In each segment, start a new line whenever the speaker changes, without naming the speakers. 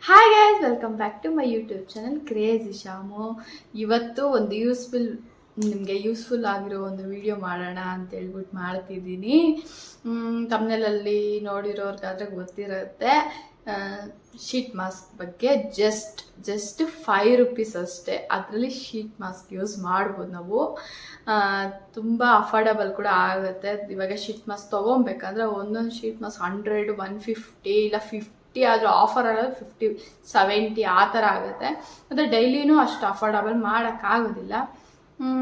Hi guys, welcome back to my YouTube channel crazy Shamu. ಇವತ್ತು ಒಂದು ನಿಮಗೆ ಯೂಸ್ಫುಲ್ ಆಗಿರೋ ಒಂದು ವಿಡಿಯೋ ಮಾಡೋಣ ಅಂತ ಹೇಳ್ಬಿಟ್ಟು ಮಾಡ್ತಿದ್ದೀನಿ. ತಮ್ಮನೇಲಲ್ಲಿ ನೋಡಿರೋರ್ಗಾದ್ರೆ ಗೊತ್ತಿರುತ್ತೆ. ಶೀಟ್ ಮಾಸ್ಕ್ ಬಗ್ಗೆ ಜಸ್ಟ್ 5 ರೂಪೀಸ್ ಅಷ್ಟೇ. ಅದರಲ್ಲಿ ಶೀಟ್ ಮಾಸ್ಕ್ ಯೂಸ್ ಮಾಡ್ಬೋದು ನಾವು. ತುಂಬ ಅಫೋರ್ಡಬಲ್ ಕೂಡ ಆಗುತ್ತೆ. ಇವಾಗ ಶೀಟ್ ಮಾಸ್ಕ್ ತೊಗೊಬೇಕಂದ್ರೆ ಒಂದೊಂದು ಶೀಟ್ ಮಾಸ್ಕ್ 100, 150 ಇಲ್ಲ 50 ಆದರೂ ಆಫರ್ ಆಗೋದು 50, 70 ಆ ಥರ ಆಗುತ್ತೆ. ಮತ್ತು ಡೈಲಿನೂ ಅಷ್ಟು ಅಫೋರ್ಡಬಲ್ ಮಾಡೋಕ್ಕಾಗೋದಿಲ್ಲ.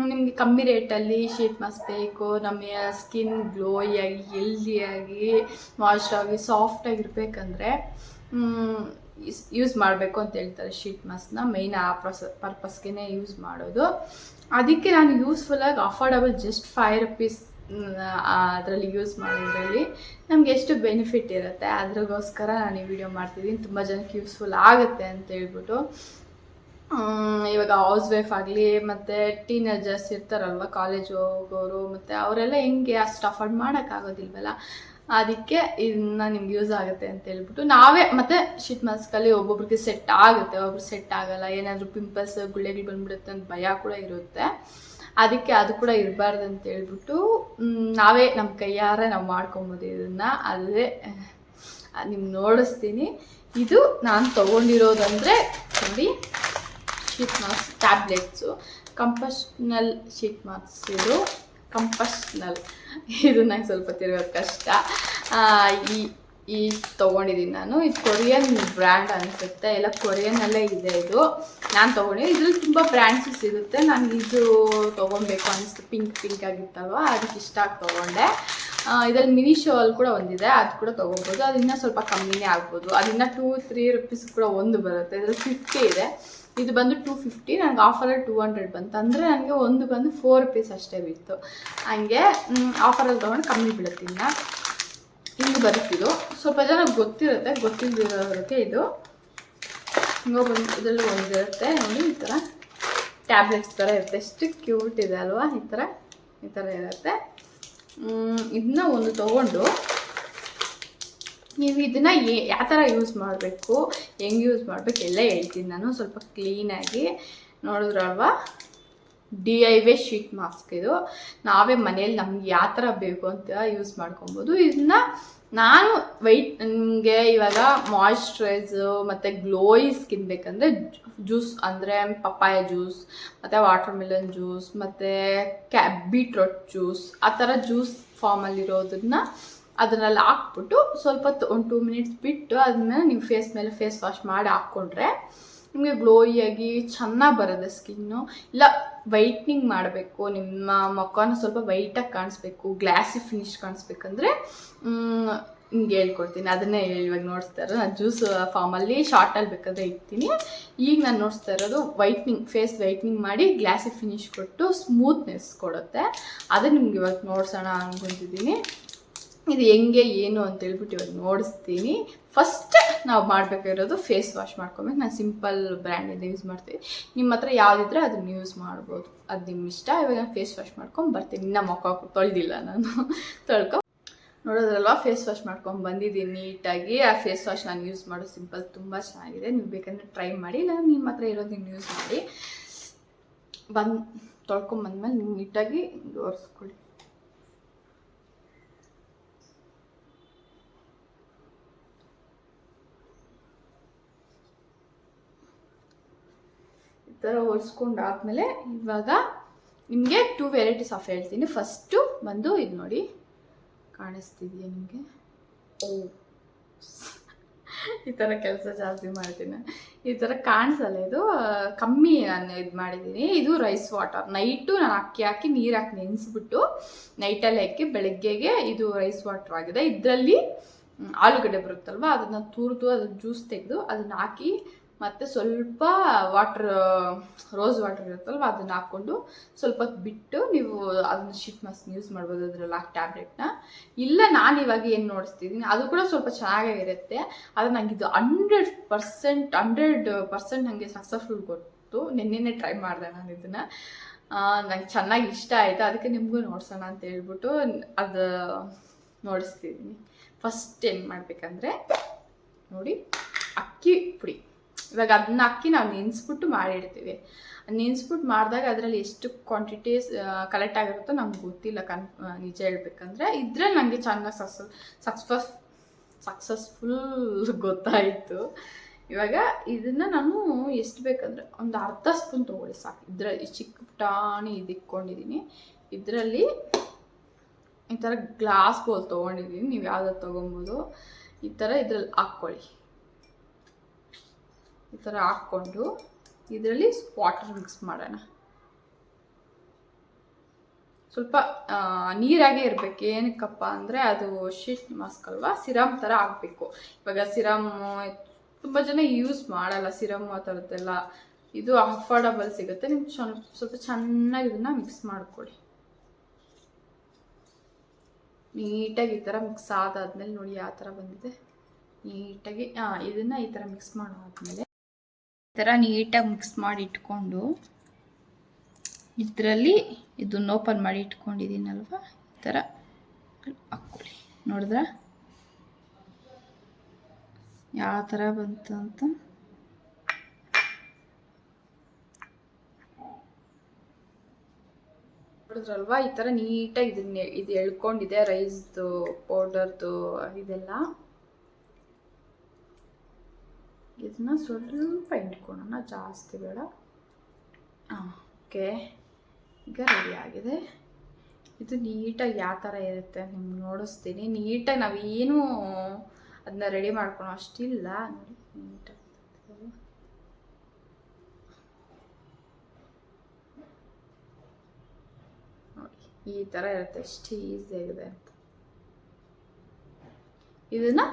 ನಿಮಗೆ ಕಮ್ಮಿ ರೇಟಲ್ಲಿ ಶೀಟ್ ಮಾಸ್ಕ್ ಬೇಕು, ನಮ್ಮ ಸ್ಕಿನ್ ಗ್ಲೋಯಾಗಿ, ಹೆಲ್ದಿಯಾಗಿ, ಮಾಯ್ಶ್ಚರ್ ಆಗಿ, ಸಾಫ್ಟಾಗಿರ್ಬೇಕಂದ್ರೆ ಯೂಸ್ ಮಾಡಬೇಕು ಅಂತ ಹೇಳ್ತಾರೆ. ಶೀಟ್ ಮಾಸ್ಕ್ನ ಮೈನ್ ಆ ಪರ್ಪಸ್ಗೆ ಯೂಸ್ ಮಾಡೋದು. ಅದಕ್ಕೆ ನಾನು ಯೂಸ್ಫುಲ್ಲಾಗಿ ಅಫೋರ್ಡಬಲ್ ಜಸ್ಟ್ 5 ರೂಪೀಸ್ ಅದರಲ್ಲಿ ಯೂಸ್ ಮಾಡೋದ್ರಲ್ಲಿ ನಮ್ಗೆ ಎಷ್ಟು ಬೆನಿಫಿಟ್ ಇರುತ್ತೆ, ಅದ್ರಗೋಸ್ಕರ ನಾನು ಈ ವಿಡಿಯೋ ಮಾಡ್ತಿದ್ದೀನಿ. ತುಂಬ ಜನಕ್ಕೆ ಯೂಸ್ಫುಲ್ ಆಗುತ್ತೆ ಅಂತ ಹೇಳ್ಬಿಟ್ಟು. ಇವಾಗ ಹೌಸ್ ವೈಫ್ ಆಗಲಿ ಮತ್ತು ಟೀನೇಜರ್ಸ್ ಇರ್ತಾರಲ್ವ, ಕಾಲೇಜ್ ಹೋಗೋರು, ಮತ್ತು ಅವರೆಲ್ಲ ಹೆಂಗೆ ಅಷ್ಟು ಅಫೋರ್ಡ್ ಮಾಡೋಕ್ಕಾಗೋದಿಲ್ವಲ್ಲ, ಅದಕ್ಕೆ ಇದನ್ನ ನಿಮ್ಗೆ ಯೂಸ್ ಆಗುತ್ತೆ ಅಂತ ಹೇಳ್ಬಿಟ್ಟು ನಾವೇ. ಮತ್ತು ಶೀಟ್ ಮಾಸ್ಕಲ್ಲಿ ಒಬ್ಬೊಬ್ರಿಗೆ ಸೆಟ್ ಆಗುತ್ತೆ, ಒಬ್ರು ಸೆಟ್ ಆಗಲ್ಲ, ಏನಾದರೂ ಪಿಂಪಲ್ಸ್ ಗುಳ್ಳೆಗಳು ಬಂದ್ಬಿಡುತ್ತೆ ಅಂತ ಭಯ ಕೂಡ ಇರುತ್ತೆ. ಅದಕ್ಕೆ ಅದು ಕೂಡ ಇರಬಾರ್ದು ಅಂತ ಹೇಳ್ಬಿಟ್ಟು ನಾವೇ ನಮ್ಮ ಕೈಯಾರೆ ನಾವು ಮಾಡ್ಕೊಬೋದು ಇದನ್ನು. ಅದೇ ನಿಮ್ಗೆ ನೋಡಿಸ್ತೀನಿ. ಇದು ನಾನು ತೊಗೊಂಡಿರೋದಂದರೆ ನೋಡಿ, ಶೀಟ್ ಮಾಸ್ಕ್ ಟ್ಯಾಬ್ಲೆಟ್ಸು, ಕಂಪಶ್ನಲ್ ಶೀಟ್ ಮಾಸ್ಕ್. ಇದು ನಂಗೆ ಸ್ವಲ್ಪ ತಿರುಗೋದು ಕಷ್ಟ. ಈ ತೊಗೊಂಡಿದ್ದೀನಿ ನಾನು. ಇದು ಕೊರಿಯನ್ ಬ್ರ್ಯಾಂಡ್ ಅನಿಸುತ್ತೆ, ಎಲ್ಲ ಕೊರಿಯನ್ನಲ್ಲೇ ಇದೆ. ಇದು ನಾನು ತೊಗೊಂಡಿದ್ದೀನಿ. ಇದ್ರಲ್ಲಿ ತುಂಬ ಬ್ರ್ಯಾಂಡ್ಸು ಸಿಗುತ್ತೆ. ನಾನು ಇದು ತೊಗೊಬೇಕು ಅನಿಸ್ತು, ಪಿಂಕ್ ಆಗಿತ್ತಲ್ವ, ಅದಕ್ಕೆ ಇಷ್ಟ ಆಗಿ ತೊಗೊಂಡೆ. ಇದರಲ್ಲಿ ಮಿನಿ ಶೋ ಅಲ್ಲಿ ಕೂಡ ಒಂದಿದೆ, ಅದು ಕೂಡ ತೊಗೋಬೋದು. ಅದು ಇನ್ನೂ ಸ್ವಲ್ಪ ಕಮ್ಮಿನೇ ಆಗ್ಬೋದು. ಅದನ್ನು 2-3 ರೂಪೀಸ್ ಕೂಡ ಒಂದು ಬರುತ್ತೆ. ಇದರಲ್ಲಿ 50 ಇದೆ, ಇದು ಬಂದು 250. ನನಗೆ ಆಫರಲ್ಲಿ 200 ಬಂತು. ಅಂದರೆ ನನಗೆ ಒಂದು ಬಂದು 4 ರೂಪೀಸ್ ಅಷ್ಟೇ ಬಿತ್ತು. ಹಂಗೆ ಆಫರಲ್ಲಿ ತೊಗೊಂಡು ಕಮ್ಮಿ ಬೀಳುತ್ತೆ. ಇನ್ನು ಹಿಂಗೆ ಬರುತ್ತಿದ್ದು ಸ್ವಲ್ಪ ಜನ ಗೊತ್ತಿರುತ್ತೆ, ಗೊತ್ತಿಲ್ಲದಿರೋದಕ್ಕೆ ಇದು ಹಿಂಗೋ ಬಂದು ಇದರಲ್ಲೂ ಒಂದಿರುತ್ತೆ ನೋಡಿ. ಈ ಥರ ಟ್ಯಾಬ್ಲೆಟ್ಸ್ ಥರ ಇರುತ್ತೆ. ಎಷ್ಟು ಕ್ಯೂಟ್ ಇದೆ ಅಲ್ವಾ, ಈ ಥರ ಇರುತ್ತೆ. ಇದನ್ನ ಒಂದು ತೊಗೊಂಡು ನೀವು ಇದನ್ನು ಯಾವ ಥರ ಯೂಸ್ ಮಾಡಬೇಕು, ಹೆಂಗೆ ಯೂಸ್ ಮಾಡಬೇಕು ಎಲ್ಲ ಹೇಳ್ತೀನಿ ನಾನು. ಸ್ವಲ್ಪ ಕ್ಲೀನಾಗಿ ನೋಡಿದ್ರಲ್ವಾ, DIY ಶೀಟ್ ಮಾಸ್ಕ್. ಇದು ನಾವೇ ಮನೇಲಿ ನಮ್ಗೆ ಯಾವ ಥರ ಬೇಕು ಅಂತ ಯೂಸ್ ಮಾಡ್ಕೊಬೋದು. ಇದನ್ನ ನಾನು ನಿಮಗೆ ಇವಾಗ ಮಾಯ್ಶ್ಚರೈಸು ಮತ್ತು ಗ್ಲೋಯಿ ಸ್ಕಿನ್ ಬೇಕಂದರೆ ಜ್ಯೂಸ್ ಅಂದರೆ ಪಪ್ಪಾಯ ಜ್ಯೂಸ್ ಮತ್ತು ವಾಟರ್ ಮೆಲನ್ ಜ್ಯೂಸ್ ಮತ್ತು ಬೀಟ್ರೋಟ್ ಜ್ಯೂಸ್, ಆ ಥರ ಜ್ಯೂಸ್ ಫಾರ್ಮಲ್ಲಿರೋದನ್ನ ಅದನ್ನೆಲ್ಲ ಹಾಕ್ಬಿಟ್ಟು ಸ್ವಲ್ಪ ಒಂದು 2 ಮಿನಿಟ್ಸ್ ಬಿಟ್ಟು ಅದನ್ನ ನೀವು ಮೇಲೆ ಫೇಸ್ ವಾಶ್ ಮಾಡಿ ಹಾಕ್ಕೊಂಡ್ರೆ ನಿಮಗೆ ಗ್ಲೋಯಿಯಾಗಿ ಚೆನ್ನಾಗಿ ಬರುತ್ತೆ ಸ್ಕಿನ್ನು. ಇಲ್ಲ ವೈಟ್ನಿಂಗ್ ಮಾಡಬೇಕು, ನಿಮ್ಮ ಮುಖನ ಸ್ವಲ್ಪ ವೈಟಾಗಿ ಕಾಣಿಸ್ಬೇಕು, ಗ್ಲಾಸಿ ಫಿನಿಶ್ ಕಾಣಿಸ್ಬೇಕಂದ್ರೆ ಹಿಂಗೆ ಹೇಳ್ಕೊಡ್ತೀನಿ. ಅದನ್ನೇ ಇವಾಗ ನೋಡಿಸ್ತಾ ಇರೋದು ನಾನು ಜ್ಯೂಸ್ ಫಾರ್ಮಲ್ಲಿ ಶಾರ್ಟಲ್ಲಿ ಬೇಕಾದ್ರೆ ಇಡ್ತೀನಿ. ಈಗ ನಾನು ನೋಡಿಸ್ತಾ ಇರೋದು ಫೇಸ್ ವೈಟ್ನಿಂಗ್ ಮಾಡಿ ಗ್ಲಾಸಿ ಫಿನಿಶ್ ಕೊಟ್ಟು ಸ್ಮೂತ್ನೆಸ್ ಕೊಡುತ್ತೆ. ಅದನ್ನು ನಿಮ್ಗೆ ಇವಾಗ ನೋಡ್ಸೋಣ ಅಂದ್ಕೊತಿದ್ದೀನಿ. ಇದು ಹೆಂಗೆ ಏನು ಅಂತ ಹೇಳ್ಬಿಟ್ಟು ಇವಾಗ ನೋಡಿಸ್ತೀನಿ. ಫಸ್ಟ್ ನಾವು ಮಾಡಬೇಕಾಗಿರೋದು ಫೇಸ್ ವಾಶ್ ಮಾಡ್ಕೊಬೇಕು. ನಾನು ಸಿಂಪಲ್ ಬ್ರ್ಯಾಂಡಿಂದ ಯೂಸ್ ಮಾಡ್ತೀನಿ. ನಿಮ್ಮ ಹತ್ರ ಯಾವುದಿದ್ರೆ ಅದನ್ನು ಯೂಸ್ ಮಾಡ್ಬೋದು, ಅದು ನಿಮ್ಮ ಇಷ್ಟ. ಇವಾಗ ನಾನು ಫೇಸ್ ವಾಶ್ ಮಾಡ್ಕೊಂಡು ಬರ್ತೀನಿ. ಇನ್ನು ಮುಖ ತೊಳೆದಿಲ್ಲ ನಾನು, ನೋಡೋದ್ರಲ್ವ ಫೇಸ್ ವಾಶ್ ಮಾಡ್ಕೊಂಡು ಬಂದಿದ್ದೀನಿ ನೀಟಾಗಿ. ಆ ಫೇಸ್ ವಾಶ್ ನಾನು ಯೂಸ್ ಮಾಡೋ ಸಿಂಪಲ್ ತುಂಬ ಚೆನ್ನಾಗಿದೆ. ನೀವು ಬೇಕಂದರೆ ಟ್ರೈ ಮಾಡಿ. ನಾನು ನಿಮ್ಮ ಹತ್ರ ಇರೋದನ್ನು ಯೂಸ್ ಮಾಡಿ ತೊಳ್ಕೊಂಬಂದ್ಮೇಲೆ ನೀವು ನೀಟಾಗಿ ಒರೆಸ್ಕೊಳ್ಳಿ. ಈ ಥರ ಒರೆಸ್ಕೊಂಡಾದ್ಮೇಲೆ ಇವಾಗ ನಿಮಗೆ 2 ವೆರೈಟೀಸ್ ಆಫ್ ಹೇಳ್ತೀನಿ. ಫಸ್ಟು ಬಂದು ಇದು ನೋಡಿ, ಕಾಣಿಸ್ತಿದೆಯಾ ನಿಮಗೆ? ಈ ಥರ ಕೆಲಸ ಜಾಸ್ತಿ ಮಾಡ್ತೀನಿ. ಈ ಥರ ಕಾಣಿಸಲ್ಲ, ಇದು ಕಮ್ಮಿ ನಾನು ಇದು ಮಾಡಿದ್ದೀನಿ. ಇದು ರೈಸ್ ವಾಟರ್. ನೈಟು ನಾನು ಹಾಕಿ ನೀರು ಹಾಕಿ ನೆನೆಸ್ಬಿಟ್ಟು ನೈಟಲ್ಲಿ ಹಾಕಿ ಬೆಳಗ್ಗೆಗೆ ಇದು ರೈಸ್ ವಾಟರ್ ಆಗಿದೆ. ಇದರಲ್ಲಿ ಆಲೂಗಡ್ಡೆ ಬರುತ್ತಲ್ವ, ಅದನ್ನು ತುರಿದು ಅದನ್ನು ಜ್ಯೂಸ್ ತೆಗೆದು ಅದನ್ನು ಹಾಕಿ, ಮತ್ತು ಸ್ವಲ್ಪ ರೋಸ್ ವಾಟರ್ ಇರುತ್ತಲ್ವ ಅದನ್ನು ಹಾಕ್ಕೊಂಡು ಸ್ವಲ್ಪ ಹೊತ್ತು ಬಿಟ್ಟು ನೀವು ಅದನ್ನು ಶೀಟ್ ಮಾಸ್ಕ್ ಯೂಸ್ ಮಾಡ್ಬೋದು. ಅದರಲ್ಲಿ ಹಾಕಿ ಟ್ಯಾಬ್ಲೆಟ್ನ. ಇಲ್ಲ ನಾನು ಇವಾಗ ಏನು ನೋಡಿಸ್ತಿದ್ದೀನಿ ಅದು ಕೂಡ ಸ್ವಲ್ಪ ಚೆನ್ನಾಗಿರುತ್ತೆ. ಆದರೆ ನನಗೆ ಇದು 100% ನನಗೆ ಸಕ್ಸಸ್ಫುಲ್ ಕೊಟ್ಟು ನಿನ್ನೆ ಟ್ರೈ ಮಾಡಿದೆ ನಾನು ಇದನ್ನು. ನಂಗೆ ಚೆನ್ನಾಗಿ ಇಷ್ಟ ಆಯಿತು, ಅದಕ್ಕೆ ನಿಮಗೂ ನೋಡ್ಸೋಣ ಅಂತ ಹೇಳ್ಬಿಟ್ಟು ಅದು ನೋಡಿಸ್ತಿದ್ದೀನಿ. ಫಸ್ಟ್ ಏನು ಮಾಡಬೇಕಂದ್ರೆ ನೋಡಿ, ಅಕ್ಕಿ ಪುಡಿ ಇವಾಗ ಅದನ್ನ ಹಾಕಿ ನಾವು ನೆನೆಸ್ಬಿಟ್ಟು ಮಾಡಿಡ್ತೀವಿ. ನೆನೆಸ್ಬಿಟ್ಟು ಮಾಡಿದಾಗ ಅದರಲ್ಲಿ ಎಷ್ಟು ಕ್ವಾಂಟಿಟೀಸ್ ಕಲೆಕ್ಟ್ ಆಗಿರುತ್ತೋ ನಮ್ಗೆ ಗೊತ್ತಿಲ್ಲ ನಿಜ ಹೇಳ್ಬೇಕಂದ್ರೆ. ಇದ್ರಲ್ಲಿ ನನಗೆ ಚೆನ್ನಾಗಿ ಸಕ್ಸಸ್ಫುಲ್ ಗೊತ್ತಾಯಿತು. ಇವಾಗ ಇದನ್ನು ನಾನು ಎಷ್ಟು ಬೇಕಂದರೆ ಒಂದು ಅರ್ಧ ಸ್ಪೂನ್ ತೊಗೊಳ್ಳಿ ಸಾಕು. ಇದರಲ್ಲಿ ಚಿಕ್ಕ ಪುಟಾಣಿ ಇದು ಇಟ್ಕೊಂಡಿದ್ದೀನಿ. ಇದರಲ್ಲಿ ಈ ಥರ ಗ್ಲಾಸ್ ಬೌಲ್ ತೊಗೊಂಡಿದ್ದೀನಿ, ನೀವು ಯಾವ್ದಾದ್ರು ತೊಗೊಬೋದು. ಈ ಥರ ಇದರಲ್ಲಿ ಹಾಕ್ಕೊಳ್ಳಿ. ಈ ಥರ ಹಾಕ್ಕೊಂಡು ಇದರಲ್ಲಿ ವಾಟರ್ ಮಿಕ್ಸ್ ಮಾಡೋಣ. ಸ್ವಲ್ಪ ನೀರಾಗೆ ಇರಬೇಕು. ಏನಕ್ಕಪ್ಪ ಅಂದರೆ ಅದು ಶೀಟ್ ಮಾಸ್ಕ್ ಅಲ್ವಾ, ಸಿರಮ್ ಥರ ಆಗಬೇಕು. ಇವಾಗ ಸಿರಮ್ ತುಂಬ ಜನ ಯೂಸ್ ಮಾಡಲ್ಲ, ಸಿರಮ್ ಆ ಥರದ್ದೆಲ್ಲ. ಇದು ಅಫೋರ್ಡಬಲ್ ಸಿಗುತ್ತೆ. ನಿಮ್ಗೆ ಸ್ವಲ್ಪ ಚೆನ್ನಾಗಿ ಇದನ್ನು ಮಿಕ್ಸ್ ಮಾಡ್ಕೊಳ್ಳಿ. ನೀಟಾಗಿ ಈ ಥರ ಮಿಕ್ಸ್ ಆದಾದ್ಮೇಲೆ ನೋಡಿ ಯಾವ ಥರ ಬಂದಿದೆ. ನೀಟಾಗಿ ಇದನ್ನು ಈ ಥರ ಮಿಕ್ಸ್ ಮಾಡಾದ್ಮೇಲೆ ಈ ಥರ ನೀಟಾಗಿ ಮಿಕ್ಸ್ ಮಾಡಿ ಇಟ್ಕೊಂಡು ಇದರಲ್ಲಿ ಇದನ್ನು ಓಪನ್ ಮಾಡಿ ಇಟ್ಕೊಂಡಿದ್ದೀನಲ್ವ, ಈ ಥರ ಹಾಕ್ಕೊಳ್ಳಿ. ನೋಡಿದ್ರ ಯಾವ ಥರ ಬಂತು ಅಂತ. ನೋಡಿದ್ರಲ್ವಾ, ಈ ಥರ ನೀಟಾಗಿ ಇದು ಎಳ್ಕೊಂಡಿದೆ. ರೈಸ್ದು ಪೌಡರ್ದು ಇದೆಲ್ಲ. ಇದನ್ನ ಸ್ವಲ್ಪ ಇಟ್ಕೊಳ್ಳೋಣ, ಜಾಸ್ತಿ ಬೇಡ. ಓಕೆ, ಈಗ ರೆಡಿ ಆಗಿದೆ. ಇದು ನೀಟಾಗಿ ಯಾವ ಥರ ಇರುತ್ತೆ ನಿಮ್ಗೆ ನೋಡಿಸ್ತೀನಿ. ನೀಟಾಗಿ ನಾವೇನು ಅದನ್ನ ರೆಡಿ ಮಾಡ್ಕೊಳೋ ಅಷ್ಟಿಲ್ಲ. ನೋಡಿ ನೀಟಾಗಿ ನೋಡಿ ಈ ಥರ ಇರುತ್ತೆ. ಎಷ್ಟು ಈಸಿಯಾಗಿದೆ ಅಂತ. ಇದನ್ನು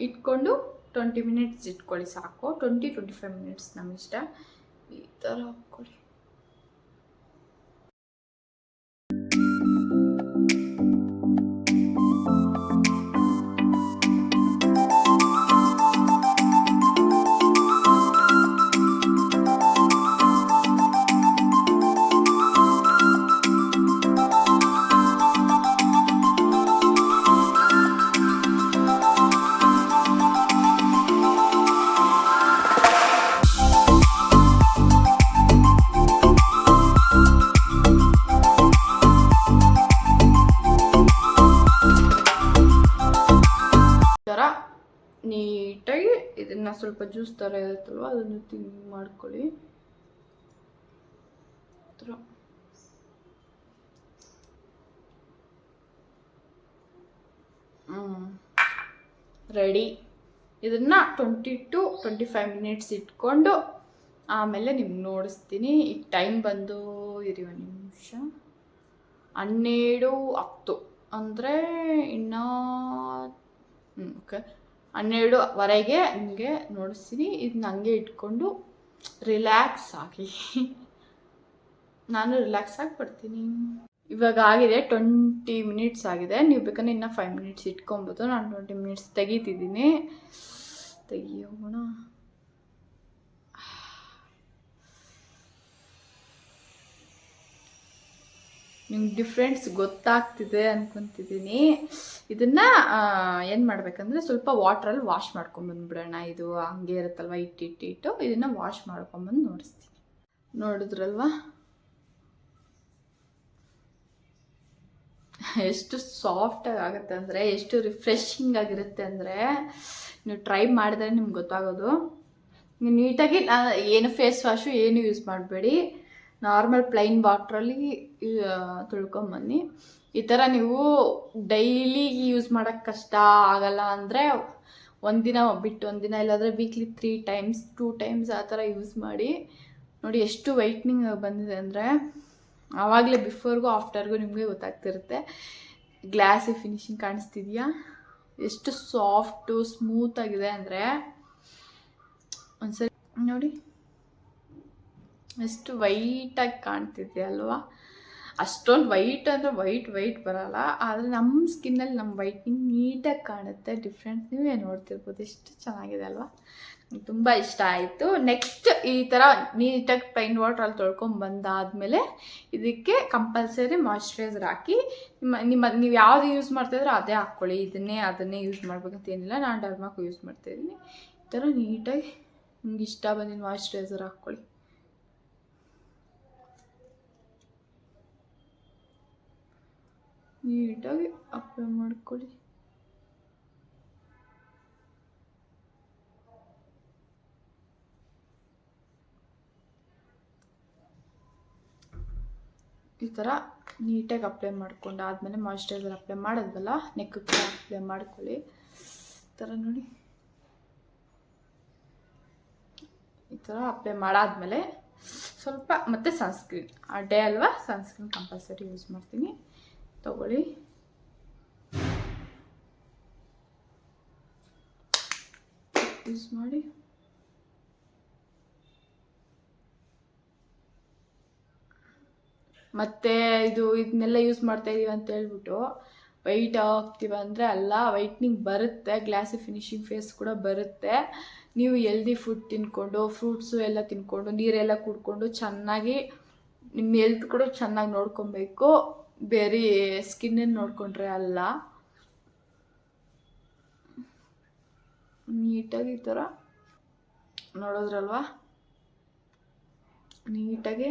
ಇಟ್ಕೊಂಡು 20 ಮಿನಿಟ್ಸ್ ಇಟ್ಕೊಳ್ಳಿ ಸಾಕು. 20-25 ಮಿನಿಟ್ಸ್ ನಮ್ಮ ಇಷ್ಟ. ಈ ಥರ ಹಾಕ್ಕೊಳ್ಳಿ. ನೀಟಾಗಿ ಇದನ್ನು ಸ್ವಲ್ಪ ಜ್ಯೂಸ್ ಥರ ಇರುತ್ತಲ್ವ, ಅದನ್ನು ಮಾಡ್ಕೊಳ್ಳಿ. ರೆಡಿ. ಇದನ್ನು 20-25 ಮಿನಿಟ್ಸ್ ಇಟ್ಕೊಂಡು ಆಮೇಲೆ ನಿಮ್ಗೆ ನೋಡಿಸ್ತೀನಿ. ಈಗ ಟೈಮ್ ಬಂದು ಇರಿ ಒಂದು ನಿಮಿಷ, 12:10 ಅಂದರೆ ಇನ್ನೂ ಓಕೆ 12:15 ನಿಮಗೆ ನೋಡಿಸ್ತೀನಿ. ಇದನ್ನ ಹಂಗೆ ಇಟ್ಕೊಂಡು ರಿಲ್ಯಾಕ್ಸ್ ಆಗಿ ನಾನು ರಿಲ್ಯಾಕ್ಸ್ ಆಗಿ ಬರ್ತೀನಿ. ಇವಾಗ ಆಗಿದೆ 20 ಮಿನಿಟ್ಸ್ ಆಗಿದೆ. ನೀವು ಬೇಕಂದ್ರೆ ಇನ್ನೂ 5 ಮಿನಿಟ್ಸ್ ಇಟ್ಕೊಬೋದು. ನಾನು 20 ಮಿನಿಟ್ಸ್ ತೆಗಿತಿದ್ದೀನಿ. ತೆಗಿಯೋಣ. ನಿಮ್ಗೆ ಡಿಫ್ರೆನ್ಸ್ ಗೊತ್ತಾಗ್ತಿದೆ ಅನ್ಕೊತಿದ್ದೀನಿ. ಇದನ್ನು ಏನು ಮಾಡಬೇಕಂದ್ರೆ ಸ್ವಲ್ಪ ವಾಟ್ರಲ್ಲಿ ವಾಶ್ ಮಾಡ್ಕೊಂಬಂದ್ಬಿಡೋಣ. ಇದು ಹಂಗೆ ಇರುತ್ತಲ್ವ, ಇಟ್ಟು ಇದನ್ನು ವಾಶ್ ಮಾಡ್ಕೊಂಬಂದು ನೋಡಿಸ್ತೀನಿ. ನೋಡಿದ್ರಲ್ವ ಎಷ್ಟು ಸಾಫ್ಟಾಗಿ ಆಗುತ್ತೆ ಅಂದರೆ, ಎಷ್ಟು ರಿಫ್ರೆಶಿಂಗ್ ಆಗಿರುತ್ತೆ ಅಂದರೆ, ನೀವು ಟ್ರೈ ಮಾಡಿದ್ರೆ ನಿಮ್ಗೆ ಗೊತ್ತಾಗೋದು. ನೀವು ನೀಟಾಗಿ ಏನು ಫೇಸ್ ವಾಶು ಏನು ಯೂಸ್ ಮಾಡಬೇಡಿ. ನಾರ್ಮಲ್ ಪ್ಲೈನ್ ವಾಟ್ರಲ್ಲಿ ತೊಳ್ಕೊಂಬನ್ನಿ. ಈ ಥರ ನೀವು ಡೈಲಿ ಯೂಸ್ ಮಾಡೋಕ್ಕೆ ಕಷ್ಟ ಆಗಲ್ಲ ಅಂದರೆ ಒಂದಿನ ಬಿಟ್ಟು ಒಂದಿನ, ಇಲ್ಲಾಂದರೆ ವೀಕ್ಲಿ 3 ಟೈಮ್ಸ್ 2 ಟೈಮ್ಸ್ ಆ ಥರ ಯೂಸ್ ಮಾಡಿ ನೋಡಿ. ಎಷ್ಟು ವೈಟ್ನಿಂಗ್ ಬಂದಿದೆ ಅಂದರೆ ಆವಾಗಲೇ ಬಿಫೋರ್ಗೂ ಆಫ್ಟರ್ಗೂ ನಿಮಗೆ ಗೊತ್ತಾಗ್ತಿರುತ್ತೆ. ಗ್ಲಾಸಿ ಫಿನಿಶಿಂಗ್ ಕಾಣಿಸ್ತಿದೆಯಾ? ಎಷ್ಟು ಸಾಫ್ಟು ಸ್ಮೂತಾಗಿದೆ ಅಂದರೆ ಒಂದ್ಸರಿ ನೋಡಿ, ಎಷ್ಟು ವೈಟಾಗಿ ಕಾಣ್ತಿದೆಯಾ ಅಲ್ವಾ? ಅಷ್ಟೊಂದು ವೈಟ್ ಅಂದರೆ ವೈಟ್ ಬರೋಲ್ಲ, ಆದರೆ ನಮ್ಮ ಸ್ಕಿನ್ನಲ್ಲಿ ನಮ್ಮ ವೈಟ್ನಿಂಗ್ ನೀಟಾಗಿ ಕಾಣುತ್ತೆ. ಡಿಫ್ರೆನ್ಸ್ ನೀವೇ ನೋಡ್ತಿರ್ಬೋದು. ಎಷ್ಟು ಚೆನ್ನಾಗಿದೆ ಅಲ್ವಾ? ನಂಗೆ ತುಂಬ ಇಷ್ಟ ಆಯಿತು. ನೆಕ್ಸ್ಟ್ ಈ ಥರ ನೀಟಾಗಿ ಪ್ಲೈನ್ ವಾಟ್ರಲ್ಲಿ ತೊಳ್ಕೊಂಬಂದಾದಮೇಲೆ ಇದಕ್ಕೆ ಕಂಪಲ್ಸರಿ ಮಾಯ್ಶ್ಚರೈಸರ್ ಹಾಕಿ ನೀವು ಯಾವುದು ಯೂಸ್ ಮಾಡ್ತಾಯಿದ್ರೆ ಅದೇ ಹಾಕ್ಕೊಳ್ಳಿ. ಅದನ್ನೇ ಯೂಸ್ ಮಾಡ್ಬೇಕಂತ ಏನಿಲ್ಲ. ನಾನು ಡರ್ಮಾಕೋ ಯೂಸ್ ಮಾಡ್ತಾಯಿದ್ದೀನಿ. ಈ ಥರ ನೀಟಾಗಿ ನಿಮ್ಗೆ ಇಷ್ಟ ಬಂದಿದ್ದು ಮಾಯಿಶ್ಚರೈಸರ್ ಹಾಕ್ಕೊಳ್ಳಿ. ನೀಟಾಗಿ ಅಪ್ಲೈ ಮಾಡ್ಕೊಳ್ಳಿ. ಈ ಥರ ನೀಟಾಗಿ ಅಪ್ಲೈ ಮಾಡ್ಕೊಂಡು ಆದಮೇಲೆ ಮಾಯಿಶ್ಚರೈಸರ್ ಅಪ್ಲೈ ಮಾಡೋದ್ವಲ್ಲ, ನೆಕ್ ಕೂಡ ಅಪ್ಲೈ ಮಾಡ್ಕೊಳ್ಳಿ. ಈ ಥರ ನೋಡಿ, ಈ ಥರ ಅಪ್ಲೈ ಮಾಡಾದ್ಮೇಲೆ ಸ್ವಲ್ಪ ಮತ್ತೆ ಸನ್ಸ್ಕ್ರೀನ್, ಆ ಡೇ ಅಲ್ವಾ, ಸನ್ಸ್ಕ್ರೀನ್ ಕಂಪಲ್ಸರಿ ಯೂಸ್ ಮಾಡ್ತೀನಿ. ತಗೊಳ್ಳಿ. ಯೂಸ್ ಮಾಡಿ. ಮತ್ತು ಇದನ್ನೆಲ್ಲ ಯೂಸ್ ಮಾಡ್ತಾ ಇದೀವಿ ಅಂತ ಹೇಳ್ಬಿಟ್ಟು ವೈಟ್ ಆಗ್ತೀವ ಅಂದರೆ ಅಲ್ಲ, ವೈಟ್ನಿಂಗ್ ಬರುತ್ತೆ, ಗ್ಲಾಸಿ ಫಿನಿಶಿಂಗ್ ಫೇಸ್ ಕೂಡ ಬರುತ್ತೆ. ನೀವು ಹೆಲ್ದಿ ಫುಡ್ ತಿನ್ಕೊಂಡು, ಫ್ರೂಟ್ಸು ಎಲ್ಲ ತಿನ್ಕೊಂಡು, ನೀರೆಲ್ಲ ಕುಡ್ಕೊಂಡು ಚೆನ್ನಾಗಿ ನಿಮ್ಮ ಹೆಲ್ತ್ ಕೂಡ ಚೆನ್ನಾಗಿ ನೋಡ್ಕೊಬೇಕು. ಬೇರೆ ಸ್ಕಿನ್ನನ್ನು ನೋಡ್ಕೊಂಡ್ರೆ ಅಲ್ಲ. ನೀಟಾಗಿ ಈ ಥರ ನೋಡೋದ್ರಲ್ವಾ, ನೀಟಾಗಿ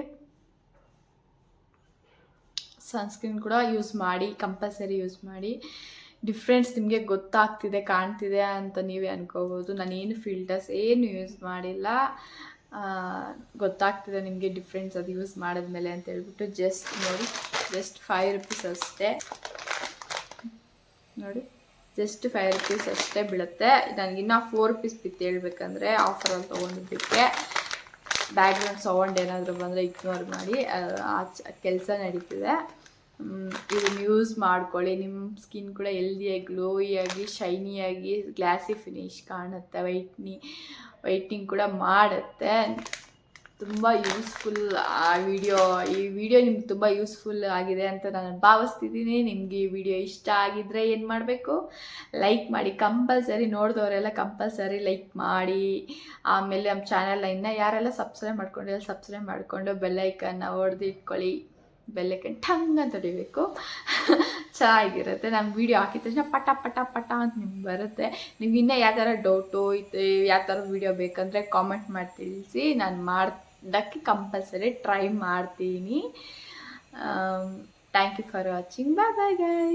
ಸನ್ಸ್ಕ್ರೀನ್ ಕೂಡ ಯೂಸ್ ಮಾಡಿ, ಕಂಪಲ್ಸರಿ ಯೂಸ್ ಮಾಡಿ. ಡಿಫ್ರೆನ್ಸ್ ನಿಮಗೆ ಗೊತ್ತಾಗ್ತಿದೆ, ಕಾಣ್ತಿದೆ ಅಂತ ನೀವೇ ಅನ್ಕೋಬೋದು. ನಾನೇನು ಫಿಲ್ಟರ್ಸ್ ಏನು ಯೂಸ್ ಮಾಡಿಲ್ಲ, ಗೊತ್ತಾಗ್ತಿದೆ ನಿಮಗೆ ಡಿಫ್ರೆನ್ಸ್ ಅದು ಯೂಸ್ ಮಾಡಿದ್ಮೇಲೆ ಅಂತ ಹೇಳ್ಬಿಟ್ಟು. ಜಸ್ಟ್ ನೋಡಿ, ಜಸ್ಟ್ 5 ರೂಪೀಸ್ ಅಷ್ಟೇ ನೋಡಿ, ಜಸ್ಟ್ 5 ರೂಪೀಸ್ ಅಷ್ಟೇ ಬೀಳುತ್ತೆ. ನನಗಿನ್ನ 4 ರೂಪೀಸ್ ಬಿತ್ತು ಹೇಳ್ಬೇಕಂದ್ರೆ, ಆಫರಲ್ಲಿ ತೊಗೊಂಡಿದ್ದಕ್ಕೆ. ಬ್ಯಾಕ್ಗ್ರೌಂಡ್ ಸೌಂಡ್ ಏನಾದರೂ ಬಂದರೆ ಇಗ್ನೋರ್ ಮಾಡಿ, ಕೆಲಸ ನಡೀತಿದೆ. ಇದನ್ನು ಯೂಸ್ ಮಾಡ್ಕೊಳ್ಳಿ. ನಿಮ್ಮ ಸ್ಕಿನ್ ಕೂಡ ಹೆಲ್ದಿಯಾಗಿ, ಗ್ಲೋಯಿಯಾಗಿ, ಶೈನಿಯಾಗಿ, ಗ್ಲಾಸಿ ಫಿನಿಶ್ ಕಾಣುತ್ತೆ. ವೈಟ್ನಿಂಗ್ ಕೂಡ ಮಾಡುತ್ತೆ. ತುಂಬ ಯೂಸ್ಫುಲ್ ಈ ವಿಡಿಯೋ ನಿಮ್ಗೆ ತುಂಬ ಯೂಸ್ಫುಲ್ ಆಗಿದೆ ಅಂತ ನಾನು ಭಾವಿಸ್ತಿದ್ದೀನಿ. ನಿಮಗೆ ಈ ವಿಡಿಯೋ ಇಷ್ಟ ಆಗಿದ್ದರೆ ಏನು ಮಾಡಬೇಕು? ಲೈಕ್ ಮಾಡಿ, ಕಂಪಲ್ಸರಿ. ನೋಡಿದವರೆಲ್ಲ ಕಂಪಲ್ಸರಿ ಲೈಕ್ ಮಾಡಿ. ಆಮೇಲೆ ನಮ್ಮ ಚಾನಲ್ನ ಇನ್ನೂ ಯಾರೆಲ್ಲ ಸಬ್ಸ್ಕ್ರೈಬ್ ಮಾಡ್ಕೊಂಡಿಲ್ಲ, ಸಬ್ಸ್ಕ್ರೈಬ್ ಮಾಡಿಕೊಂಡು ಬೆಲ್ಲೈಕನ್ನ ಹೊಡೆದು ಇಟ್ಕೊಳ್ಳಿ. ಬೆಲ್ಲೈಕನ್ ಠಂಗ್ ಅಂತ ಹೊಡಿಬೇಕು. ಚೆನ್ನಾಗಿರುತ್ತೆ. ನಾನು ವೀಡಿಯೋ ಹಾಕಿದ ತಕ್ಷಣ ಪಟ ಪಟ ಪಟ ಅಂತ ನಿಮ್ಗೆ ಬರುತ್ತೆ. ನೀವು ಇನ್ನೂ ಯಾವ ಥರ ಡೌಟು ಯಾವ ಥರ ವೀಡಿಯೋ ಬೇಕಂದರೆ ಕಾಮೆಂಟ್ ಮಾಡಿ ತಿಳಿಸಿ. ನಾನು ಮಾಡೋಕ್ಕೆ ಕಂಪಲ್ಸರಿ ಟ್ರೈ ಮಾಡ್ತೀನಿ. Thank you for watching. Bye bye guys.